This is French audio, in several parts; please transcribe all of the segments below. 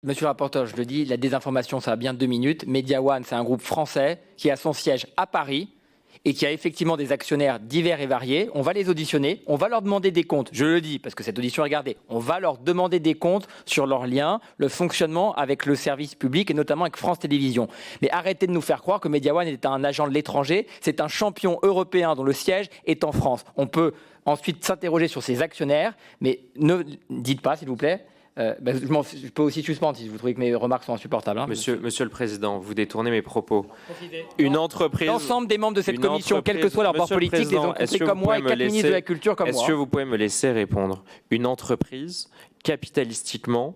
Monsieur le rapporteur, je le dis, la désinformation, ça a bien 2 minutes. Media One, c'est un groupe français qui a son siège à Paris et qui a effectivement des actionnaires divers et variés. On va les auditionner, on va leur demander des comptes. Je le dis parce que cette audition est gardée. On va leur demander des comptes sur leurs liens, le fonctionnement avec le service public et notamment avec France Télévisions. Mais arrêtez de nous faire croire que Media One est un agent de l'étranger. C'est un champion européen dont le siège est en France. On peut ensuite s'interroger sur ses actionnaires, mais ne dites pas, s'il vous plaît. Je peux aussi suspendre si vous trouvez que mes remarques sont insupportables. Hein. Monsieur le Président, vous détournez mes propos. Une entreprise... L'ensemble des membres de cette commission, quel que soit leur bord politique, les ont compris comme moi et 4 ministres de la Culture comme moi. Est-ce que vous pouvez me laisser répondre? Une entreprise, capitalistiquement,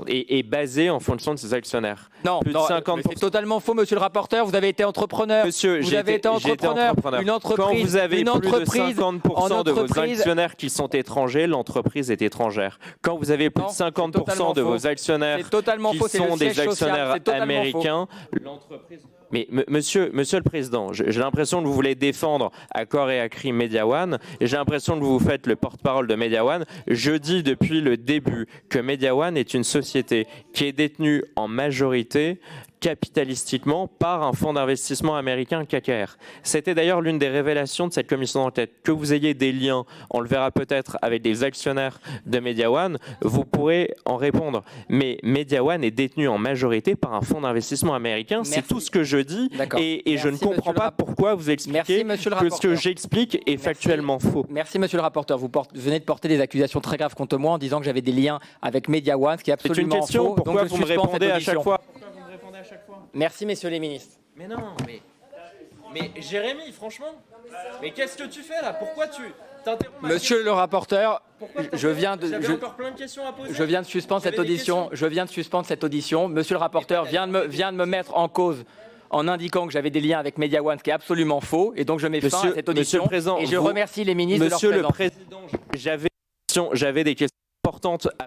est basée en fonction de ses actionnaires. Non, c'est totalement faux, monsieur le rapporteur. Vous avez été entrepreneur. Monsieur, vous avez été entrepreneur. Une entreprise, quand vous avez plus de 50% de vos entreprise... actionnaires qui sont étrangers, l'entreprise est étrangère. Quand vous avez plus de 50% de vos actionnaires qui sont des actionnaires américains, l'entreprise... Mais monsieur le Président, j'ai l'impression que vous voulez défendre à corps et à cri Media One, et j'ai l'impression que vous faites le porte-parole de Media One. Je dis depuis le début que Media One est une société qui est détenue en majorité capitalistiquement par un fonds d'investissement américain KKR. C'était d'ailleurs l'une des révélations de cette commission d'enquête. Que vous ayez des liens, on le verra peut-être avec des actionnaires de Media One, vous pourrez en répondre. Mais Media One est détenu en majorité par un fonds d'investissement américain. C'est tout ce que je dis et je ne comprends pas pourquoi vous expliquez que ce que j'explique est factuellement faux. Merci monsieur le rapporteur. Vous venez de porter des accusations très graves contre moi en disant que j'avais des liens avec Media One, ce qui est absolument faux. C'est une question, pourquoi vous me répondez à chaque fois? Merci, messieurs les ministres. Mais non, mais Jérémy, franchement, mais qu'est-ce que tu fais là? Pourquoi tu t'interromps? Monsieur le rapporteur, je viens de suspendre cette audition. Je viens de suspendre cette audition. Monsieur le rapporteur vient de me mettre en cause en indiquant que j'avais des liens avec Media One, ce qui est absolument faux. Et donc je mets fin à cette audition. Et je remercie les ministres de leur présence. Monsieur le Président, j'avais des questions importantes à